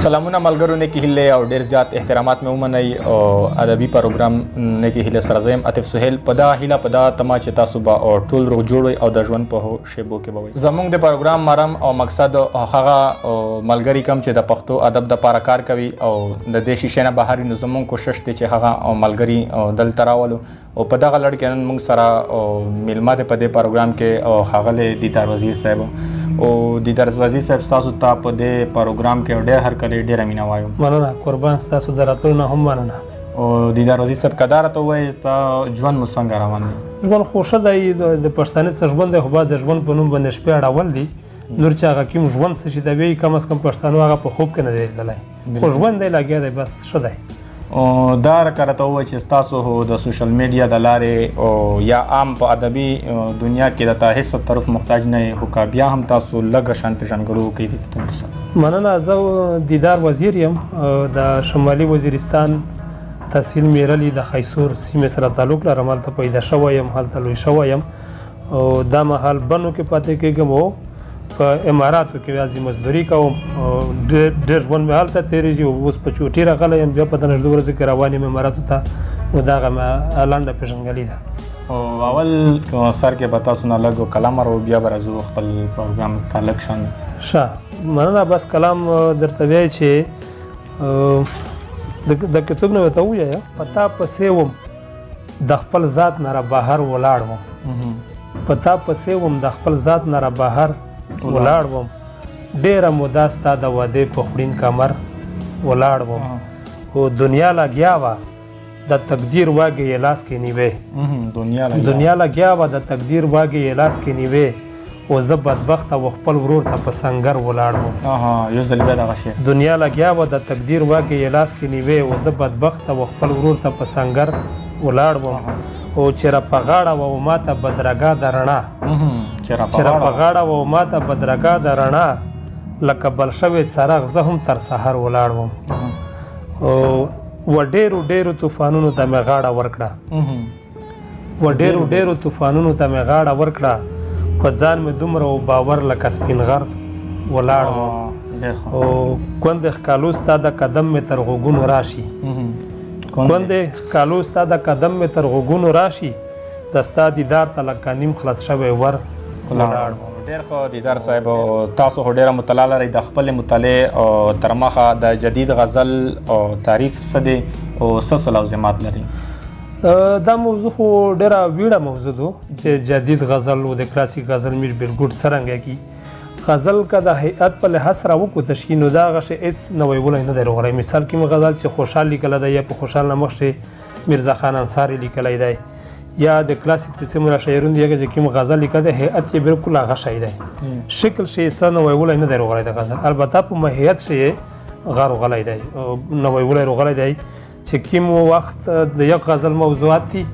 سلامونه ملګرو نه کې هله او ډیر زیات احترامات مې ومنئ او ادبي پروګرام نه کې هله سره زم عاطف سهیل پدا هله پدا تما چې تاسو به او ټول روغ جوړوي او د ژوند په شیبو کې بوي زمونږ د پروګرام مرام او مقصد هغه ملګری کم چې د پښتو ادب د پاره کار کوي او د دې شیشه نه بهر نو زمونږ کوشش دی چې هغه ملګری دل تراولو او په دغه لړ کې نن موږ سره میلمه د په دې پروګرام کې او هغه له دیدار وزیر صاحب او دیدار وزیر صاحب تاسو ته په دې پروګرام کې ډېر هر کله ډېر امینه وایو مننه قربان تاسو دراتلو نه هم مننه او دیدار وزیر صاحب کدار ته وایي ته ژوند مو څنګه روان دی ژوند خوښه دی د پښتانه څخه ژوند دی خو بعد د ژوند په نوم باندې شپې اړول دي نور چې هغه کوم ژوند څه چې دی کم از کم پښتانه هغه په خوب کې نه دی لیدلی خو ژوند دی لګیا دی بس ښه دی او دا راته وایي چې تاسو د سوشل میډیا د لارې او یا عام په ادبي دنیا کې د هیڅ طرف محتاج نه یې خو بیا هم تاسو لږ شان پیژنګلو کوي کتونکو سره مننه زه دیدار وزیر یم د شمالي وزیرستان تحصیل میرلی د خیسور سیمې سره تعلق لرم هلته پیدا شوی یم هلته لوی شوی یم او دا مهال بنو کې پاتې کېږم او په اماراتو کې واځي مزدوري کوم ډېر ژوند مې هلته تېرېږي او اوس په چوټي راغلی یم بیا په د نږدې ورځو کې روان یم اماراتو ته نو دغه مې لنډه پېژندګلي ده او اول سر کې به تاسو نه لږ کلام ورو بیا به راځو خپل پروګرام ته لږ شان ښه مننه بس کلام درته وایي چې د کتاب نه ورته ووایه په تا پسې وم د خپل ذات نه را بهر ولاړ وم په تا پسې وم د خپل ذات نه را بهر ولاړ وم ډېره موده ستا د وادې په خوړین کمر ولاړ وم خو دنیا لګیا وه د تقدیر واګې یې لاس کې نیوې دنیا لګیا وه د تقدیر واګې یې لاس کې نیوې او زه بدبخته و خپل ورور ته په سنګر ولاړ وم یو ځل بیا دغه شی دنیا لګیا وه د تقدیر واګې یې لاس کې نیوې او زه بدبخته و خپل ورور ته په سنګر ولاړ وم او چې په غاړه و ما ته بدرګه د رڼا چې په غاړه و ما ته بدرګه د رڼا لکه بل شوی څراغ زه هم تر سهار ولاړ وم او ډېرو طوفانونو ته مې غاړه ورکړه ډېرو طوفانونو ته مې غاړه ورکړه په ځان مې دومره و باور لکه سپین غر ولاړ وم او کندې ښکالو ستا د قدم مې تر غوږونو راشي کندې ښکالو ستا د قدم مې تر غوږونو راشي د ستا دیدار ته لکه نیم خلاص شوی ور ولاړ وم ډېر ښه دیدار صاحب تاسو خو ډېره مطالعه لرئ د خپلې مطالعې تر مخه د جدید غزل او تعریف څه دی او څه لوازمات لري دا موضوع خو ډېره ویړه موضوع ده چې جدید غزل او د کلاسیک غزل میر بالکل څرنګه کی غزل که د هیئت په لحاظ سره وکتل شي نو دا هغه شی هېڅ نوی ولی نه دی راغلی مثال کوم غزل چې خوشحال لیکلی دی یا په خوشحال نه مخکې میرزا خان انصاري لیکلی دی یا د کلاسیک قسم را شاعرون دی چې کوم غزل لیکلی دی هیئت یې بالکل هغه شی دی شکل شی څه نوی ولی نه دی راغلی د غزل البته په ماهیت شی غیر راغلی دی نوی ولی راغلی دی چې کوم وخت د یک غزل موضوعات دي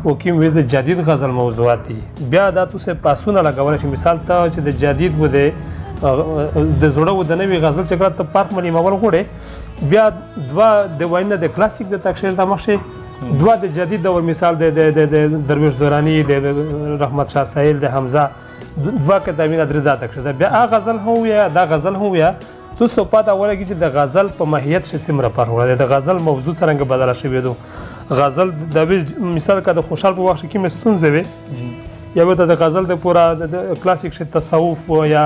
او کوم ویز د جدید غزل موضوعات دي بیا دا تاسو پاسونه لګولی شي مثال ته چې د جدید و د زړه و د نوي غزل چې کله ته فرق معلومول غواړې بیا دوه د وینه د کلاسیک د تکشیر د مخکې دوه د جدید دور مثال د درویش دورانی د رحمت شاه سهیل د حمزه دوه کتابونه درې دا تکشیر بیا هغه غزل هم ویا دا غزل هم ویا تاسو پاته ولګی چې د غزل په ماهیت شې سمره پر وړه د غزل موضوع څنګه بدله شوی دو غزل د مثال کا د خوشحال په وخت کې مستونزه وي یا به د غزل د پورا د کلاسیک ش تصوف یا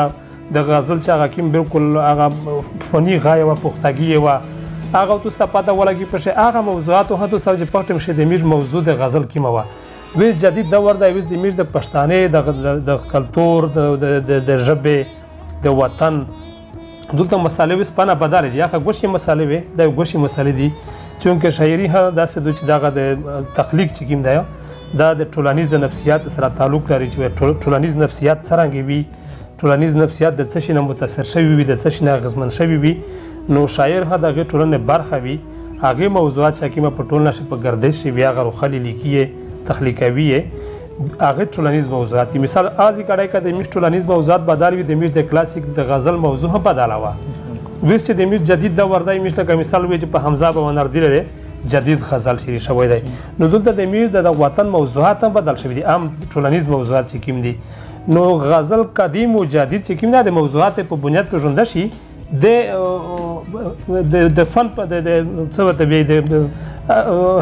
د غزل چې هغه کوم بالکل هغه فني غایه او پختګي و هغه تاسو پاته ولګی په هغه موضوعات او تاسو چې پټم شه د میج موضوع د غزل کیمه و ویز جدید دور د ویز د میج د پښتانه د کلچر د ژبه د وطن دلته مسالې وس پنه بدل دي هغه ګوشي مسالې وي د ګوشي مسالې دي چونکه شاعري ها داسې دوی چې دغه د تخلیق چې کوم دی دا د ټولنیز نفسیات سره تعلق لري چې ټولنیز نفسیات څرنګه وي ټولنیز نفسیات د څه شي نه متاثر شوي وي د څه شي نه اغېزمن شوي وي نو شاعر ها دغه ټولنې برخه وي هغه موضوعات چې کومه په ټولنه شي په گردش وي هغه روخلي لیکي تخلیقوي هغه ټولنیز موضوعات مثال ازي کډای کده مش ټولنیز موضوعات بدل وي د مش د کلاسیک د غزل موضوع هم بدل و ویس چې د مش جدید د وردای مش لکه مثال وي چې په حمزه به ونردی لري جدید غزل شری شوی دی نو دلته د مش د وطن موضوعات هم بدل شوی دي عام ټولنیز موضوعات چې کوم دي نو غزل قدیم او جدید چې کوم د موضوعات په بنیاد پیژنده شي د د فن په د څه ورته وایي د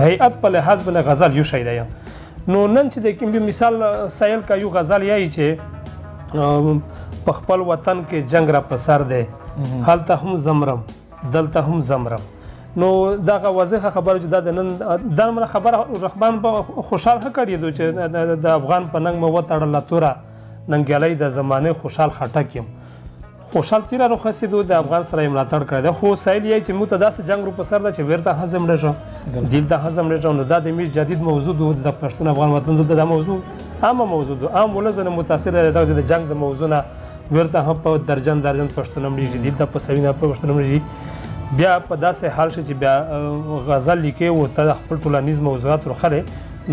هیئت په لحاظ باندې غزل یو شی دی. نو نن چې د کوم مثال سایل کا یو غزل یایي چې په خپل وطن کې جنگ را په سر دی هلته هم زمرم دلته هم زمرم. نو دغه واضحه خبره چې دا د نن دا خبره رحمان په خوشحال کړی دی چې د افغان په ننګ مو وتړله توره ننګیالی د زمانې خوشحال خټک یم خوشحال تیره رخصېدو د افغان سره یې ملاتړ کړی دی. خو سایل یې چې موږ ته داسې جنګ رو په سر ده چې ویرته هضم ډېږه دلته هضم ډېږه. نو دا د میر جدید موضوع د پښتون افغان وطن دلته دا موضوع عامه موضوع ده. عام ولس نه متاثر دی دغه د جنګ د موضوع نه ویرته هم په درجن پښتون مړېږي دلته په سوینه په پښتون مړېږي. بیا په داسې حال شي چې بیا غزل لیکې او ته خپل ټولنیز موضوعات روخلې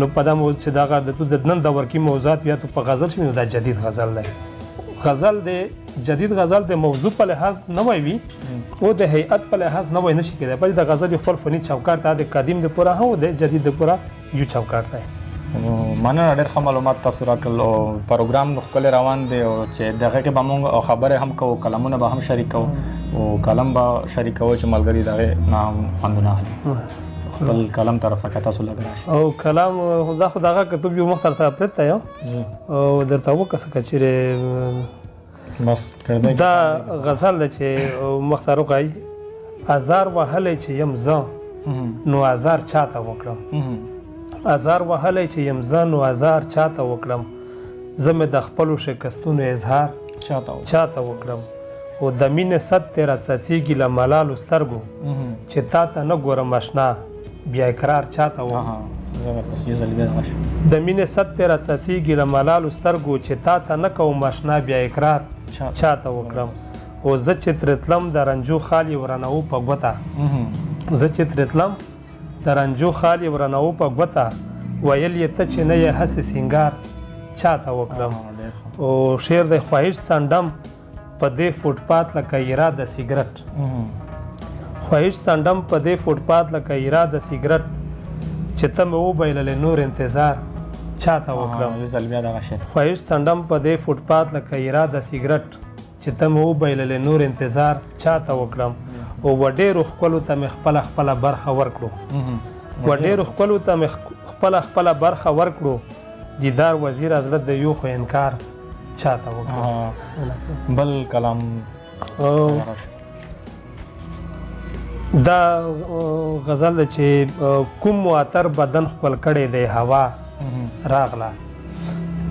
نو په دا موضوع چې دغه د نن دور کې موضوعات بیا ته په غزل شي نو دا جدید غزل دی. غزل د جدید غزل د موضوع په لحاظ نوی وي او د هیئت په لحاظ نوی نشي کېدای. په د غزل خپل فني چوکاټ ته د قدیم د پوره او د جدید د پوره یو چوکاټ دی. مننه ډېر ښه معلومات تاسو راکړل او پروګرام ښکلی روان دی او چې دغه کې به موږ خبرې هم کوو کلمونه به هم شریکو او کلم به شریکو چې ملګري د هغې نه هم خوندونه اخلي. خپل کلم طرف څخه تاسو لږ راشئ. او کلام دا خو دغه کتاب یو مخ درته پرته یم او درته وکړه که چېرې بس دا غزل دی چې مخ ته روغی ازار وهلی چې یم زه نو ازار چاته وکړم ازار وهلی چې یم زه نو ازار چاته وکړم زه مې د خپلو شکستونو اظهار چاته وکړم او د مینې صد تیره څڅېږي له ملالو سترګو چې تا ته نه ګورم اشنا بیا اقرار چاته وکړم د مینې صد تیره څڅېږي له ملالو سترګو چې تا ته نه کوم اشنا بیا اقرار چاته وکړم او زه چې ترې تلم د رنجو خال یې ورنهو په ګوته زه چې ترې تلم د رنجو خال یې ورنهو په ګوته ویل یې ته چې نه یې هسې سینګار چاته وکړم. او شعر د خواهش سنډم په دې فوټپات لکه ایرا د سیګرټ خواهش سنډم په دې فوټپات لکه ایرا د سیګرټ چې ته مې وبایللې نور انتظار چاته وکړم. خواهش سنډم په دې فوټپات لکه ایرا د سیګرټ چې ته مې وبایللې نور انتظار چاته وکړم. او و ډېرو ښکلو ته مې خپله برخه ورکړو و ډېرو ښکلو ته مې خپله برخه ورکړو دیدار وزیر حضرت د یو خو انکار چاته وکړو. بل کلام دا غزل ده چې کوم معطر بدن خپل کړی دی هوا راغله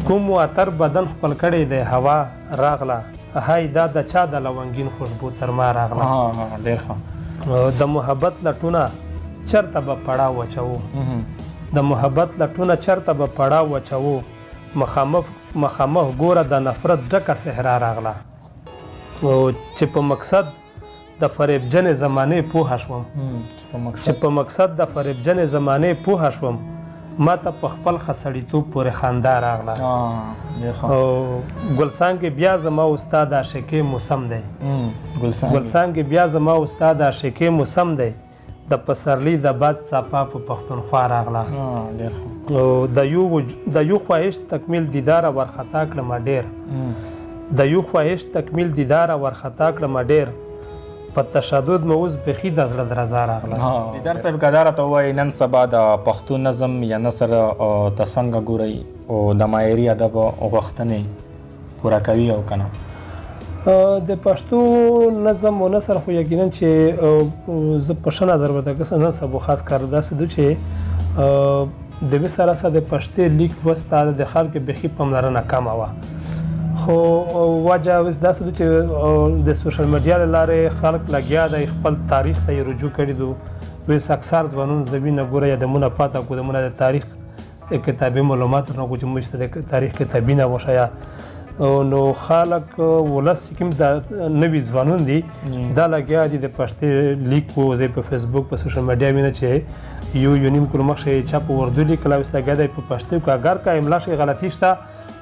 کوم معطر بدن خپل کړی دی هوا راغله هاي دا د چا د لونګین خوشبو تر ما راغله. ډېر ښه. د محبت لټونه چرته به پړاو وچوو د محبت لټونه چرته به پړاو وچوو مخامخ ګوره د نفرت ډکه صحرا راغله او چې په مقصد د فریبجنې زمانې پوهه شوم چې په مقصد د فریبجنې زمانې پوهه شوم ما ته په خپل خسړیتوب پورې خندا راغله. او ګلسانګې بیا زما استاد عاشقې موسم دی ګلسانګې بیا زما استاد عاشقې موسم دی د پسرلی د باد څاپا په پښتونخوا راغله. او د یو خواهش تکمیل دیداره ورخطا کړم ډېر د یو خواهش تکمیل دیداره ورخطا کړم ډېر په تشدد مې اوس بیخي د زړه درزا راغله. دیدار صاحب که دا راته ووایي نن سبا د پښتو نظم یا نثر ته څنګه ګورئ او د مایري ادب غوښتنې پوره کوي او که نه؟ د پښتو نظم و نثر خو یقینا چې زه په ښه نظر ورته ګسم نن سبا خاص کار داسې ده چې د وې سره سره د پښتې لیک لوست ته د خلکو بیخي پاملرنه کمه وه. خو وجه اوس داسې ده چې د سوشل میډیا له لارې خلک لګیا دی خپل تاریخ ته یې رجوع کړي دي. اوس اکثر ځوانان زمینه ګوره یادمونه پاته کړو دمونه د تاریخ کتابي معلومات نه کو چې موږ ته د تاریخ کتابینه وښیه نو خلک ولس چې کوم د نوي ځوانان دي دا لګیا دي د پښتې لیک کو زه په فیسبوک په سوشل میډیا وینه چې یو نیم کلو مخ چا په اردو لیکل او استګا دی په پښتو کې اگر کا املا شي غلطی شته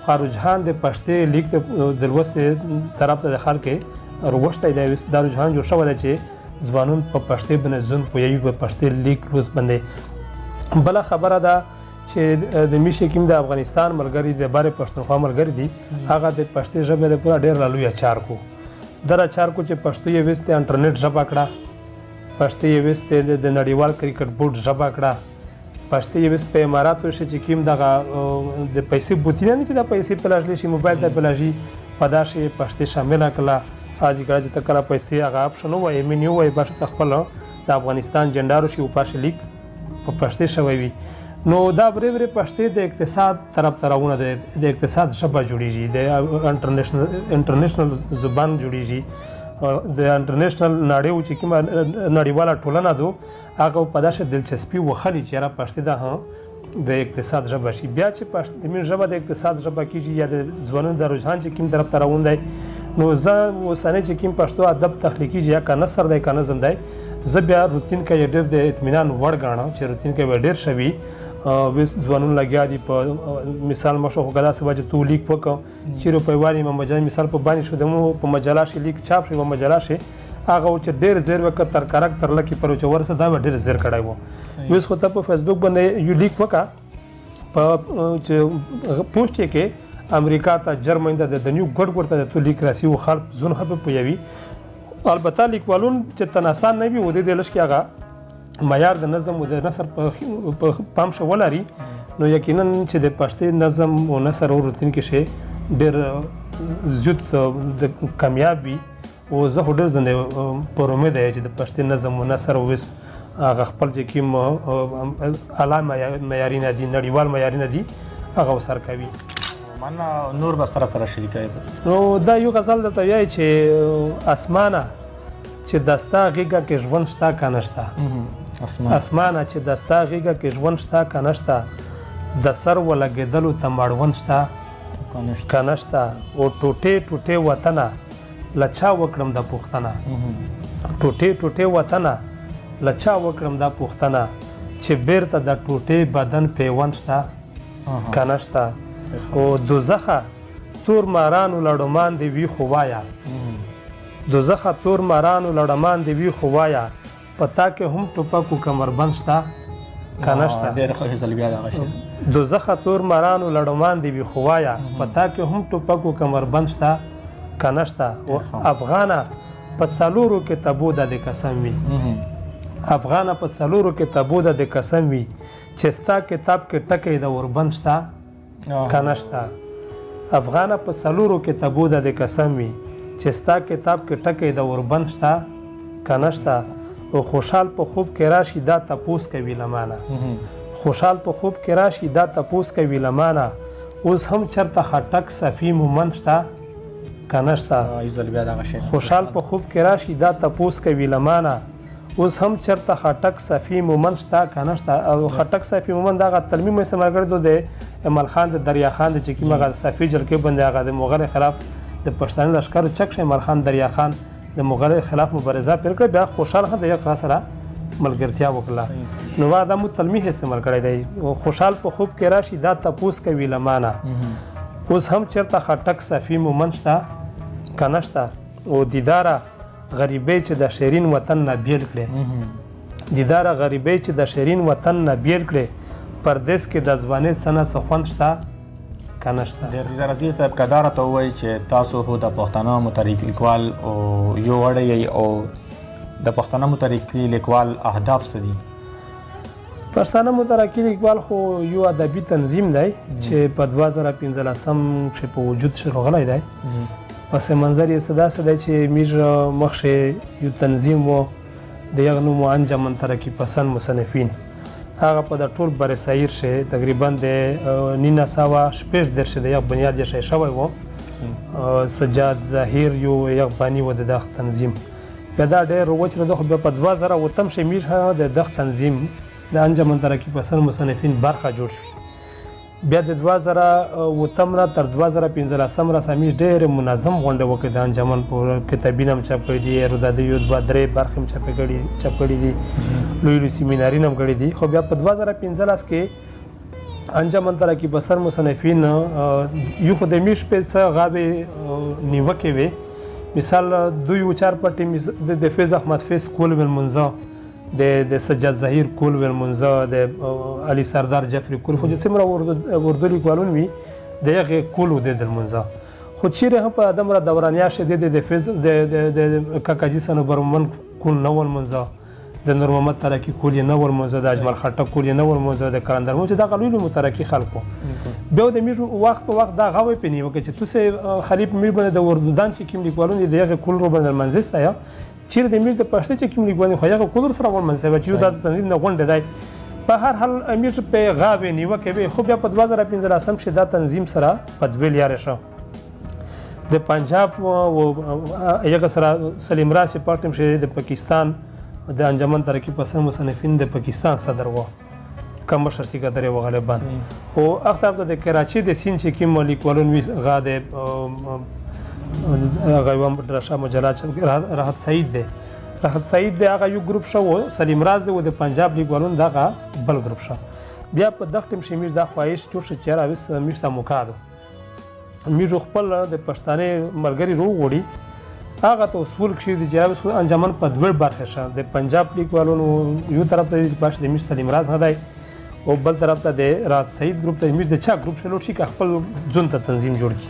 خو رجحان د پښتې لیک د لوست طرف ته د خلکو وروشته دی دا رجحان جوړ شوی دی چې ځوانان په پښتې باندې ځون پوهوي په پښتې لیک لوست باندې. بله خبره ده چې د میشې کوم د افغانستان ملګري د بارې پښتونخوا ملګري دي هغه د پښتې ژبې د پوره ډېر لوی اچار کو در اچار کو چې پښتو یې وسته انټرنیټ ژبه کړه پښتو یې وست د نړیوال کرکټ بورډ ژبه کړه پښتو یې وست په اماراتو شي چې کوم دغه د پیسې بوتینه نه چې د پیسې پلاژلی شي موبایل ته پلاژي په دا شی پښتو شامله کړه ازي کړه چې تکره پیسې هغه اپشن وای منیو وای باشه خپل د افغانستان جنډارو شي او پاشه لیک په پښتو شوی وي نو دا برې پښتو د اقتصاد طرف تراونه د اقتصاد ژبه جوړیږي د انټرنیشنل زبان جوړیږي د انټرنیشنل نړیو چې کومه نړیواله ټولنه ده هغه په داسې دلچسپي وخلي چې را پښتو ده د اقتصاد ژبه شي بیا چې پښتو د ژبه د اقتصاد ژبه کیږي یا د ځوانانو د رجحان چې کوم طرف ته روان دی نو زه اوسنی چې کوم پښتو ادب تخلیقي یا که نثر دی که نظم دی زه بیا روتین کې ډېر د اطمینان وړ ګاڼم چې روتین کې به ډېر شوي ځوانونه لګیا دي په مثال مشو خو که داسې به چې تو لیک وکړو چیرې په یوارې مجله مثال په باندې شو د مو په مجله شي لیک چاپ شي په مجله شي هغه چې ډېر زیر وکړه تر کرک تر لکې پر چې ورسه دا به ډېر زیر کړی و اوس خو ته په فیسبوک باندې یو لیک وکړه په چې پوسټ یې کې امریکا ته جرمن ته د نیو ګډ ته تو لیک راسي او خلک زون هبه پویوي البته لیکوالون چې تناسان نه وي و دې لږ کې هغه معیار د نظم او د نثر په پام شو ولري نو یقینا چې د پښتو نظم او نثر او روتین کې شي ډېر زیات د کامیاب وي او زه ډېر ځنه پر امید یم چې د پښتو نظم او نثر اوس هغه خپل چې کوم اعلی معیارونه دي نړیوال معیارونه دي هغه وسر کوي من نور به سره شریکای نو دا یو غزل د تویای چې اسمانه چې دستا غیګه کې ژوند شته کنه شته اسمانه چې دستا غیګه کې ژوند شته کنه شته د سر ولګېدلو ته مړوند شته کنه شته او ټوټې وطنه لچا وکړم د پښتنه ټوټې وطنه لچا وکړم د پښتنه چې بیرته د ټوټې بدن پیوند شته کنه شته او دوزخه تور مارانو لړمان دی وی خوایا دوزخه تور مارانو لړمان دی وی خوایا پتا کې هم ټوپکو کمربند شته کنه شته ډېر ښه ځل بیا دا شي دوزخه تور مارانو لړمان دی وی خوایا پتا کې هم ټوپکو کمربند شته کنه شته او افغانه په څلورو کې تبو د قسم وی افغانه په څلورو کې تبو د قسم وی چې ستا کتاب کې ټکې د وربند شته کنه شته افغانه په څلورو کې تبو د قسم وی چې ستا کتاب کې ټکې د وربند شته کنه شته او خوشحال په خوب کې راشي دا تپوس کوي لمانه خوشحال په خوب کې راشي دا تپوس کوي لمانه اوس هم چرته خټک صفی مومن شته کنه شته خوشحال په خوب کې راشي دا تپوس کوي لمانه اوس هم چرته خټک صفی مومن شته کنه شته او خټک صفی مومن دغه تلمیم یې سمګړدو د امل خان د دریا خان د چې کیمه غل صفی جرګې باندې هغه د مغول خلاف د پښتون لشکره چک امل خان دریا خان د مغول خلاف مبارزه پر کړ بیا خوشحال خان د یو خاص سره ملګرتیا وکړه نو دا مو تلمیح استعمال کړی دی خوشحال په خوب کې راشي دا تپوس کوي لمانه اوس هم چرته خټک صفی مومن شته کنه شته او دیداره غریبی چې د شیرین وطن نه بیل کړي دیداره غریبی چې د شیرین وطن نه بیل کړي پردیس کې د ځوانۍ سنه سخوند شته کنه شته ډېر رضی صاحب کدار ته وایي چې تاسو هو د پښتنو متحرک لیکوال او یو وړی او د پښتنو متحرک لیکوال اهداف څه دي پښتانه متحرک لیکوال خو یو ادبي تنظیم دی چې په 2015 کې په وجود شروغلی دی پس منظر یې صدا دی چې میر مخشه یو تنظیم و د یغ نوم انجمن ترقی پسند مصنفین هغه په د ټول بر سایر شه تقریبا د 1915 درشه د یغ بنیاد یې شوی و سجاد ظاهر یو یغ بانی و د دغه تنظیم بیا دا ډېر وچ نه خو په 2000 شه میر د دغه تنظیم د انجمن ترقی پسند مصنفین برخه جوړ شو بیا د 2000 نه تر 2015 را سمې ډېر منظم غونډه وکړه د انجمن په کتابینم چاپ کړی دی رودادي یو دوه درې برخې چاپ کړی دي لوی سیمینارین هم کړی دي خو بیا په 2015 کې انجمن ترقی پسند مصنفین یو خو د میش په څه غابه نیوکه وي مثال دوی وچار پټي د فیض احمد فیض کول ول منځه د سجاد ظاهر کول ول منځه د علي سردار جعفری کول خو چې سمره اردو لیکوالون وي دغه کول د منځه خو چیرې هم په ادم را دورانیا شه د فیض د کاکاجي سنو برمن کول نو ول منځه د نور محمد ترکی کول یې نه ورمنځه، د اجمل خټک کول یې نه ورمنځه، د قلندر مو چې دغه لوی لوی مترقي خلکو بیا د میر وخت په وخت دا غوي په نیوکه چې توسه خلیف میر باندې د وردان چې کوم لیکوالونه دغه کول رو باندې منځسته یا چیرې د میر د پښتو چې کوم لیکوالونه خو هغه کول سره ورمنځه چې دا تنظیم نه غونډه دی. په هر حال امیر په غاوې نیوکه به خو بیا په 2015 کې دا تنظیم سره په دویل یاره شو د پنجاب او یو سره سلیم راز پارټیم شه د پاکستان د انجمن ترقی پسند مصنفین د پاکستان صدر و کم مشر سیکرټری و غالبان او اختاب د کراچي د سین چې کوم لیکوالون وی غاده غیوم درشا مجلات راحت سعید دی راحت سعید دی هغه یو ګروپ شو، سلیم راز دی د پنجاب لیکوالون دغه بل ګروپ شو. بیا په دغه ټیم شمیش د خواهش جوړ شو چې راوس میشته موکادو میجو خپل د پښتانه ملګری رو وړي هغه ته اصول کشي د جواب انجمن په دوه برخه شه د پنجاب لیکوالونو یو طرف ته د پښ د میش سلیم راز هداي او بل طرف ته د راحت سعید ګروپ ته میش د چا ګروپ شلو شي خپل ځون ته تنظیم جوړ کی.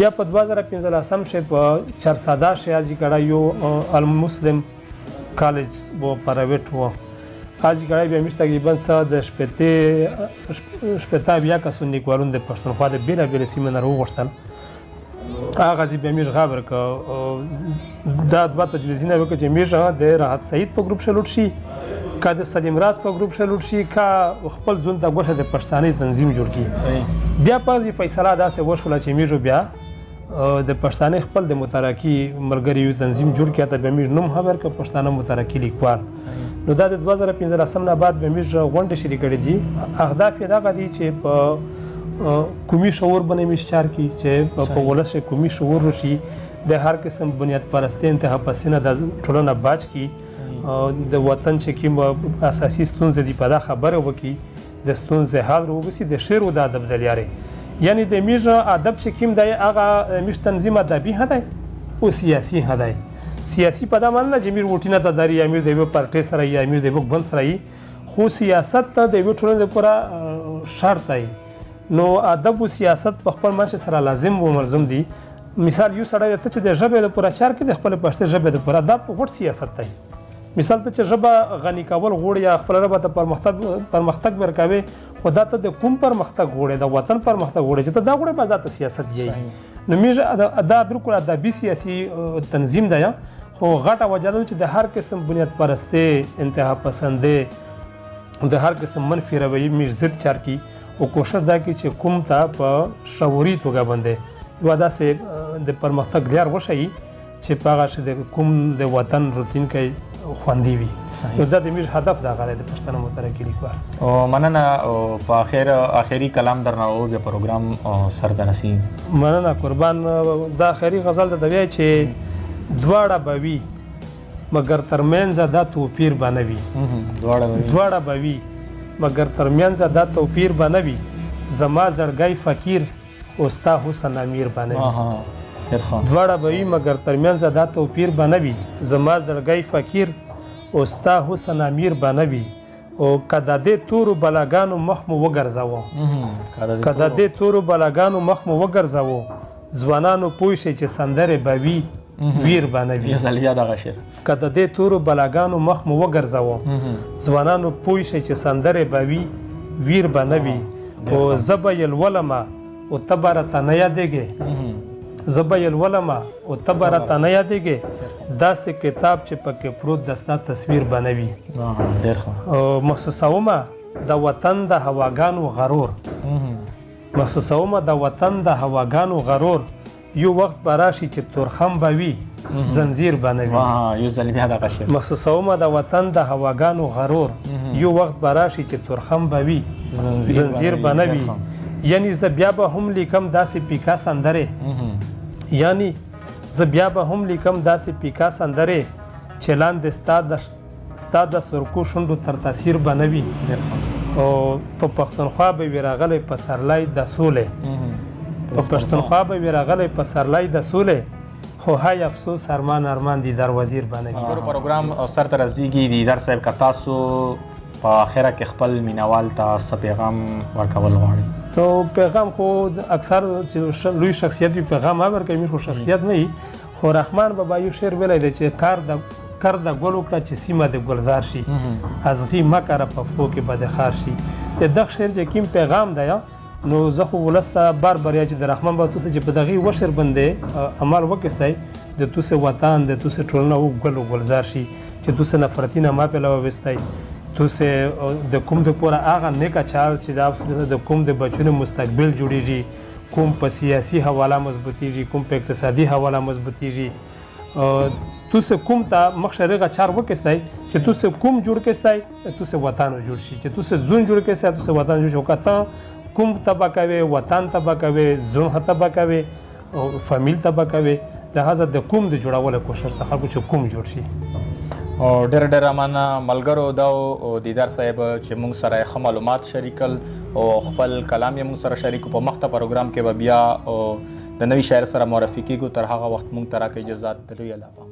بیا په 2015 شه په چارساده شیازي کړه یو المسلم کالج و پرایویټ و حاجی کړه بیا میش تقریبا څه د شپته بیا کسو لیکوالون د پښتونخوا د بیره بیره سیمینار وغوښتل هغه ځي بیا میش غابر ک دا دوه تجویزونه وکړي چې میش د راحت سعید په ګروپ شلوټ شي کا د سلیم راز په ګروپ شلوټ شي کا خپل ځون د غوښه د پښتانه تنظیم جوړ کړي. بیا پازي فیصله داسې وشوله چې میجو بیا د پښتانه خپل د مترقی ملګری یو تنظیم جوړ کړي ته به میج نوم خبر ک پښتانه مترقی لیکوال نو دا د 2015 نه بعد به میج غونډه شری کړي دي. اهداف یې دا غدي چې په قومي شعور باندې مشچار کی چې په ولس قومي شعور رشي د هر قسم بنیاد پرستی انتها پسینه د ټولنه باج کی د وطن چې کوم اساسي ستونزې دي په دا خبره وکي د ستونزې حل وروسي د شعر او د ادب د لارې یعنی د میج ادب چې کوم دی هغه میش تنظیم ادبي هداي او سیاسي هداي سیاسي په دا معنی چې امیر وټینه ته داري امیر د یو پارټي سره یا امیر د یو بل سره خو سیاست ته د یو ټولنې لپاره شرط دی. نو ادب او سیاست په خپل منځ سره لازم او ملزم دي. مثال یو سړی چې د ژبې لپاره چار کې د خپل پښتو ژبې لپاره دا په غوړ سیاست دی. مثال ته چې ژبه غني کول غوړي یا خپل ربه ته پرمختګ ورکوي خدا ته د کوم پرمختګ غوړي د وطن پرمختګ غوړي چې ته دا غوړي په ذات سیاست دی. نو میږه دا بالکل ادبي سیاسي تنظیم دی خو غټه وجه ده چې د هر قسم بنیاد پرستی انتها پسندې د هر قسم منفي رویې میږ ضد چار کی او کوشش دا کی چې کوم ته په شعوري توګه باندې یو داسې د پرمختګ لار وشي چې په هغه د کوم د وطن روتین کې خوندي وي. نو دا د میږ هدف دا غره د پښتنو مترقي لیکوال او مننه په اخري کلام درنه او پروګرام سر ته رسي. مننه قربان. دا اخري غزل د دوی چې دواړه بوي مګر ترمنځ دا توپیر بنوي دواړه بوي مګر ترمنځ دا توپیر بنوي زما زړګي فقیر او ستا حسن امیر بنوي دواړه بوي مګر ترمنځ دا توپیر بنوي زما زړګي فقیر او ستا حسن امیر بنوي او کدا دې تور بلاګانو مخ مو وګرځاو کدا دې تور بلاګانو مخ مو وګرځاو ځوانانو پوه شي چې سندره بوي ویر بنوي کدا دې تور بلاګانو مخ مو وګرځاو ځوانانو پوه شي چې سندره بوي ویر بنوي او زبیل ولما او تبرت نه یادېږي زبیل ولما او تبرت نه یادېږي داسې کتاب چې پکې پروت دستا تصویر بنوي. او محسوسومه د وطن د هواګانو غرور محسوسومه د وطن د هواګانو غرور یو وخت براشي چې تورخم بوي زنجیر بنوي. یو ځل بیا دغه شی محسوسومه د وطن د هواګانو غرور یو وخت براشي چې تورخم بوي زنجیر بنوي. یعنی ز بیا به هم لیکم داسې پیکا سندره یعنی ز بیا به هم لیکم داسې پیکا سندره چلان د ستا د سرکو شوندو تر تاثیر بنوي او په پښتونخوا به ویراغلی په سرلای د سولې په پښتونخوا به ویراغلی په سرلای د سولې خو هاي افسوس ارمان دي در وزیر بنوي. پروګرام سر ته رسیږي دي در صاحب کا تاسو په اخره کې خپل مینوال ته څه پیغام ورکول غواړي؟ نو پیغام خو اکثر چې لوی شخصیت وي پیغام ورکوي خو شخصیت نه وي خو رحمان بابا یو شعر ویلی دی چې کر د ګل وکړه چې سیمه د ګلزار شي از غي مکره په پښتو کې به د خار شي د دغه شعر چې کوم پیغام دی نو زه خو ولسته بار یا چې د رحمان بابا توسه چې په دغه وشر باندې عمل وکړای د توسه وطن د توسه ټولنه او ګل او ګلزار شي چې توسه نفرتینه ما په لور وستای توسه د کوم د پوره هغه نیکه چار چې د افسر د کوم د بچونو مستقبل جوړیږي کوم په سیاسي حواله مضبوطیږي کوم په اقتصادي حواله مضبوطیږي توسه کوم ته مخشرغه چار وکستای چې توسه کوم جوړ کستای توسه وطن جوړ شي چې توسه زون جوړ کستای توسه وطن جوړ شي وکړه کوم تبا کوي وطن تبا کوي زون تبا کوي او فامیل تبا کوي لہذا د کوم د جوړولو کوشش ته خلکو چې کوم جوړ شي او ډېر امانه ملګرو دا دیدار صاحب چې موږ سره ښه معلومات شریکل او خپل کلام یې موږ سره شریکو په مخته پروګرام کې به بیا د نوي شاعر سره معرفي کیږو تر هغه وخت موږ ته راکړئ اجازه د لوی الله